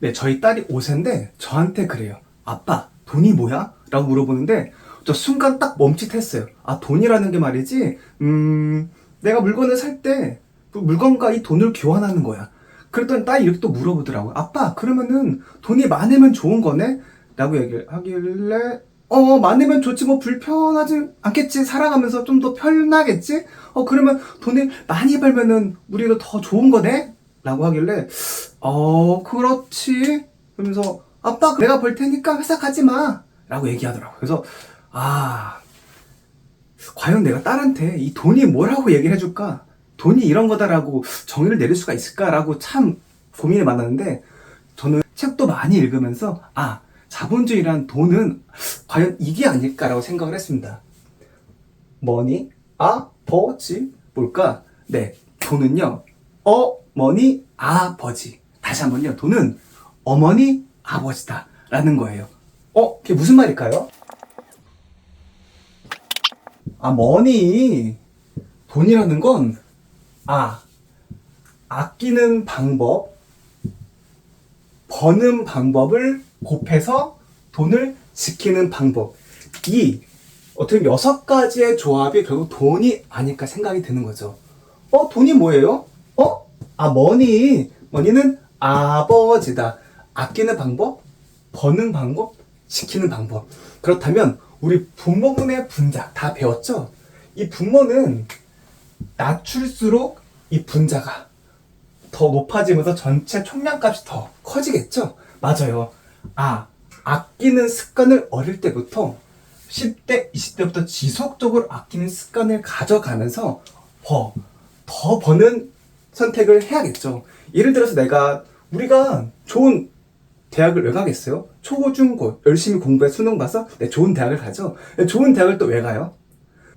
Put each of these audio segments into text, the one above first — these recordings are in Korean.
네, 저희 딸이 5세인데 저한테 그래요. 아빠, 돈이 뭐야? 라고 물어보는데 저 순간 딱 멈칫했어요. 아, 돈이라는 게 말이지, 내가 물건을 살 때 그 물건과 이 돈을 교환하는 거야. 그랬더니 딸이 이렇게 또 물어보더라고요. 아빠, 그러면은 돈이 많으면 좋은 거네? 라고 얘기를 하길래, 많으면 좋지, 뭐 불편하지 않겠지? 살아가면서 좀 더 편하겠지? 그러면 돈을 많이 벌면은 우리도 더 좋은 거네? 라고 하길래, 그렇지. 그러면서, 아빠, 내가 벌 테니까 회사 가지 마. 라고 얘기하더라고요. 그래서, 아, 과연 내가 딸한테 이 돈이 뭐라고 얘기를 해줄까? 돈이 이런 거다라고 정의를 내릴 수가 있을까라고 참 고민이 많았는데, 저는 책도 많이 읽으면서, 자본주의란 돈은 과연 이게 아닐까라고 생각을 했습니다. 머니, 버지, 뭘까? 네, 돈은요, 어머니, 아버지. 다시 한번요, 돈은 어머니, 아버지다. 라는 거예요. 그게 무슨 말일까요? 머니. 돈이라는 건, 아끼는 방법, 버는 방법을 곱해서 돈을 지키는 방법. 이, 어떻게 보면 6가지의 조합이 결국 돈이 아닐까 생각이 드는 거죠. 돈이 뭐예요? 머니. 머니는 아버지다. 아끼는 방법, 버는 방법, 지키는 방법. 그렇다면 우리 분모분의 분자 다 배웠죠? 이 분모는 낮출수록 이 분자가 더 높아지면서 전체 총량값이 더 커지겠죠? 맞아요. 아끼는 습관을 어릴 때부터 10대, 20대부터 지속적으로 아끼는 습관을 가져가면서 더 버는 선택을 해야겠죠. 예를 들어서 우리가 좋은 대학을 왜 가겠어요? 초, 중, 고 열심히 공부해 수능 봐서 좋은 대학을 가죠. 좋은 대학을 또 왜 가요?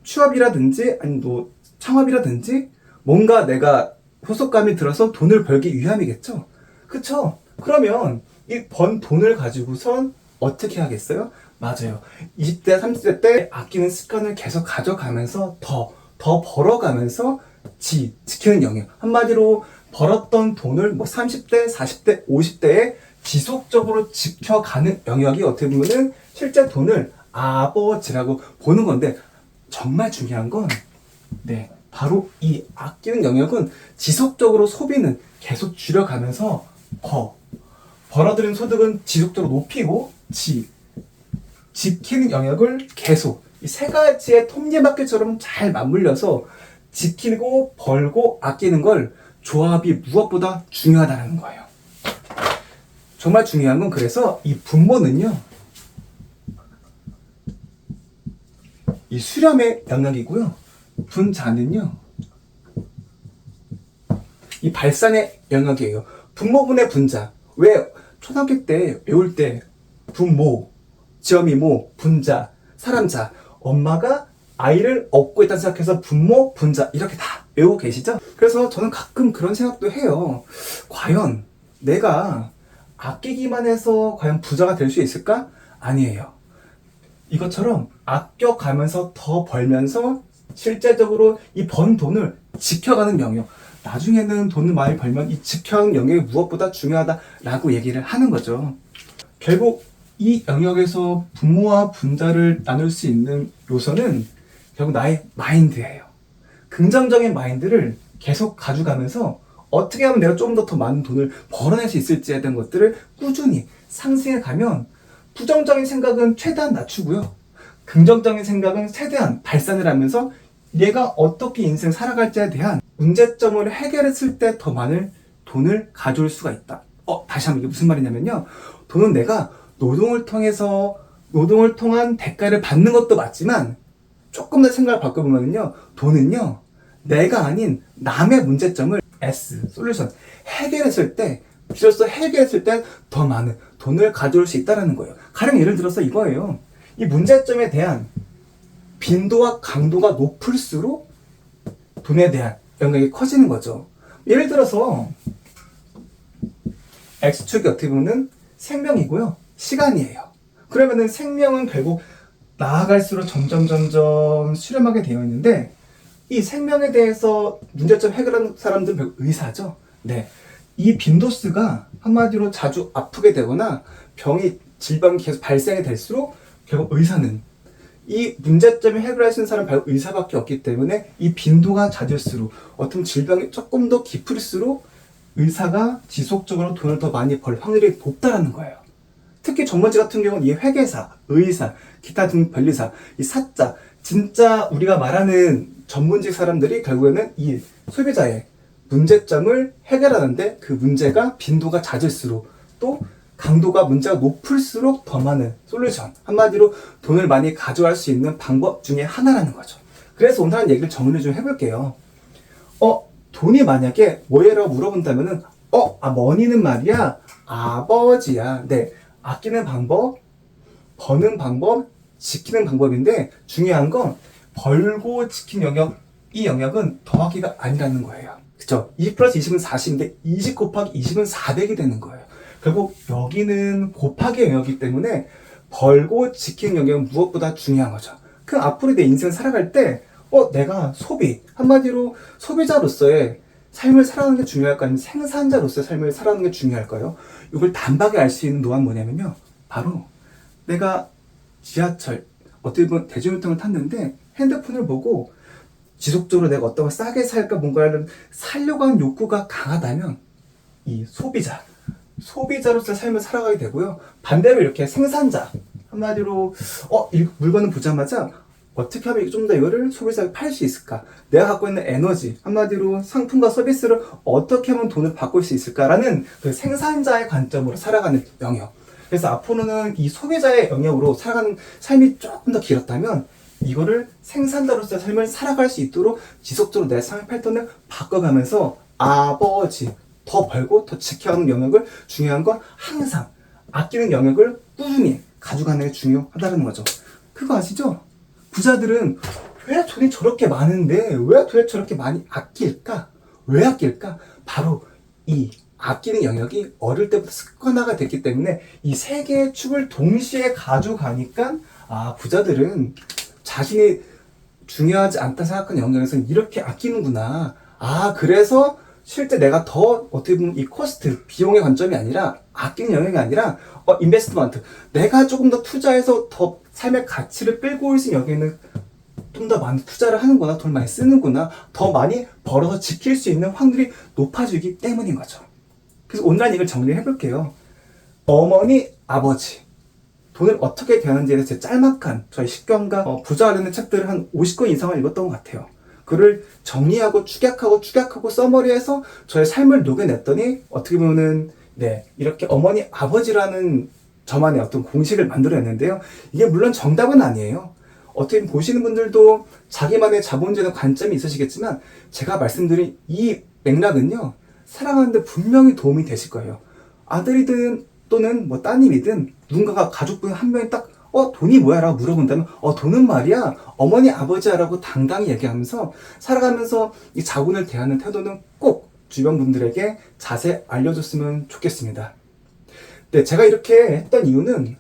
취업이라든지 아니면 또 창업이라든지 뭔가 내가 소속감이 들어서 돈을 벌기 위함이겠죠. 그쵸? 그러면 이 번 돈을 가지고선 어떻게 하겠어요? 맞아요. 20대, 30대 때 아끼는 습관을 계속 가져가면서 더 벌어가면서 지키는 영역. 한마디로 벌었던 돈을 30대, 40대, 50대에 지속적으로 지켜가는 영역이 어떻게 보면은 실제 돈을 아버지라고 보는 건데, 정말 중요한 건, 바로 이 아끼는 영역은 지속적으로 소비는 계속 줄여가면서 벌어들인 소득은 지속적으로 높이고, 지키는 영역을 계속 이 3가지의 톱니바퀴처럼 잘 맞물려서 지키고 벌고 아끼는 걸 조합이 무엇보다 중요하다는 거예요. 정말 중요한 건 그래서 이 분모는요, 이 수렴의 영역이고요, 분자는요, 이 발산의 영역이에요. 분모분의 분자. 왜 초등학교 때 외울 때 분모, 지어미모, 분자, 사람자, 엄마가 아이를 얻고 있다는 생각해서 분모, 분자 이렇게 다 외우고 계시죠? 그래서 저는 가끔 그런 생각도 해요. 과연 내가 아끼기만 해서 과연 부자가 될 수 있을까? 아니에요. 이것처럼 아껴가면서 더 벌면서 실제적으로 이 번 돈을 지켜가는 영역, 나중에는 돈을 많이 벌면 이 지켜가는 영역이 무엇보다 중요하다라고 얘기를 하는 거죠. 결국 이 영역에서 분모와 분자를 나눌 수 있는 요소는 결국 나의 마인드예요. 긍정적인 마인드를 계속 가져가면서 어떻게 하면 내가 좀 더 많은 돈을 벌어낼 수 있을지에 대한 것들을 꾸준히 상승해 가면, 부정적인 생각은 최대한 낮추고요, 긍정적인 생각은 최대한 발산을 하면서 내가 어떻게 인생 살아갈지에 대한 문제점을 해결했을 때 더 많은 돈을 가져올 수가 있다. 다시 한번 이게 무슨 말이냐면요, 돈은 내가 노동을 통한 대가를 받는 것도 맞지만, 조금 더 생각을 바꿔보면요, 돈은요, 내가 아닌 남의 문제점을 솔루션, 해결했을 때, 비로소 해결했을 때 더 많은 돈을 가져올 수 있다는 거예요. 가령 예를 들어서 이거예요. 이 문제점에 대한 빈도와 강도가 높을수록 돈에 대한 영역이 커지는 거죠. 예를 들어서 X축이 어떻게 보면 생명이고요, 시간이에요. 그러면은 생명은 결국 나아갈수록 점점 수렴하게 되어 있는데, 이 생명에 대해서 문제점 해결하는 사람들은 결국 의사죠. 이 빈도수가 한마디로 자주 아프게 되거나 질병이 계속 발생이 될수록 결국 의사는 이 문제점을 해결할 수 있는 사람은 바로 의사밖에 없기 때문에 이 빈도가 잦을수록 어떤 질병이 조금 더 깊을수록 의사가 지속적으로 돈을 더 많이 벌 확률이 높다라는 거예요. 특히 전문직 같은 경우는 이 회계사, 의사, 기타 등 변리사, 이 사자, 진짜 우리가 말하는 전문직 사람들이 결국에는 이 소비자의 문제점을 해결하는데 그 문제가 빈도가 잦을수록 또 강도가 문제가 높을수록 더 많은 솔루션, 한마디로 돈을 많이 가져갈 수 있는 방법 중에 하나라는 거죠. 그래서 오늘 한 얘기를 정리 좀 해볼게요. 돈이 만약에 뭐예라고 물어본다면은 머니는 말이야 아버지야. 네, 아끼는 방법, 버는 방법, 지키는 방법인데 중요한 건 벌고 지킨 영역, 이 영역은 더하기가 아니라는 거예요. 그쵸? 20 플러스 20은 40인데 20 곱하기 20은 400이 되는 거예요. 결국 여기는 곱하기 영역이기 때문에 벌고 지키는 영역은 무엇보다 중요한 거죠. 그 앞으로 내 인생을 살아갈 때 내가 한마디로 소비자로서의 삶을 살아가는 게 중요할까요? 아니면 생산자로서의 삶을 살아가는 게 중요할까요? 이걸 단박에 알 수 있는 노하우는 뭐냐면요. 바로 내가 지하철, 어떻게 보면 대중교통을 탔는데 핸드폰을 보고 지속적으로 내가 어떤 걸 싸게 살까 뭔가를 살려고 하는 욕구가 강하다면 이 소비자로서의 삶을 살아가게 되고요. 반대로 이렇게 생산자, 한마디로 이 물건을 보자마자 어떻게 하면 좀 더 이거를 소비자에게 팔 수 있을까? 내가 갖고 있는 에너지, 한마디로 상품과 서비스를 어떻게 하면 돈을 바꿀 수 있을까라는 그 생산자의 관점으로 살아가는 영역. 그래서 앞으로는 이 소비자의 영역으로 살아가는 삶이 조금 더 길었다면 이거를 생산자로서의 삶을 살아갈 수 있도록 지속적으로 내 삶의 패턴을 바꿔가면서 아버지, 더 벌고 더 지켜야 하는 영역을 중요한 건 항상 아끼는 영역을 꾸준히 가져가는 게 중요하다는 거죠. 그거 아시죠? 부자들은 왜 돈이 저렇게 많은데 왜 도대체 저렇게 많이 아낄까? 왜 아낄까? 바로 이 아끼는 영역이 어릴 때부터 습관화가 됐기 때문에 이 세 개의 축을 동시에 가져가니까 부자들은 자신이 중요하지 않다 생각하는 영역에서는 이렇게 아끼는구나. 그래서 실제 내가 더 어떻게 보면 이 코스트, 비용의 관점이 아니라 아끼는 영역이 아니라 인베스트먼트, 내가 조금 더 투자해서 더 삶의 가치를 끌고 올 수 있는 영역에는 좀 더 많이 투자를 하는구나, 돈 많이 쓰는구나, 더 많이 벌어서 지킬 수 있는 확률이 높아지기 때문인 거죠. 그래서 오늘 한 얘기를 정리해 볼게요. 어머니, 아버지, 돈을 어떻게 대하는지에 대해서 제 짤막한 저희 식견과 부자 관련된 책들을 한 50권 이상을 읽었던 것 같아요. 그를 정리하고 축약하고 써머리해서 저의 삶을 녹여냈더니 어떻게 보면은 이렇게 어머니 아버지라는 저만의 어떤 공식을 만들어냈는데요. 이게 물론 정답은 아니에요. 어떻게 보시는 분들도 자기만의 자본주의의 관점이 있으시겠지만 제가 말씀드린 이 맥락은요. 살아가는데 분명히 도움이 되실 거예요. 아들이든 또는 따님이든 누군가가 가족분 한 명이 딱 돈이 뭐야? 라고 물어본다면 돈은 말이야 어머니 아버지야 라고 당당히 얘기하면서 살아가면서 이 자본을 대하는 태도는 꼭 주변 분들에게 자세히 알려줬으면 좋겠습니다. 네, 제가 이렇게 했던 이유는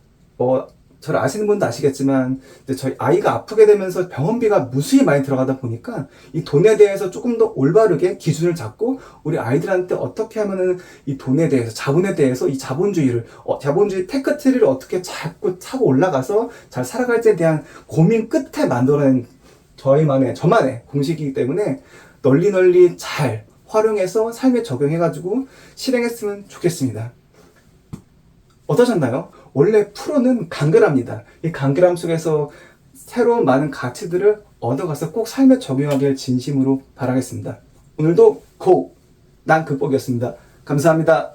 저를 아시는 분도 아시겠지만 저희 아이가 아프게 되면서 병원비가 무수히 많이 들어가다 보니까 이 돈에 대해서 조금 더 올바르게 기준을 잡고 우리 아이들한테 어떻게 하면은 이 돈에 대해서 자본에 대해서 이 자본주의 테크트리를 어떻게 자꾸 차고 올라가서 잘 살아갈지에 대한 고민 끝에 만들어낸 저만의 공식이기 때문에 널리 잘 활용해서 삶에 적용해가지고 실행했으면 좋겠습니다. 어떠셨나요? 원래 프로는 간결합니다. 이 간결함 속에서 새로운 많은 가치들을 얻어가서 꼭 삶에 적용하길 진심으로 바라겠습니다. 오늘도 난 극복이었습니다. 감사합니다.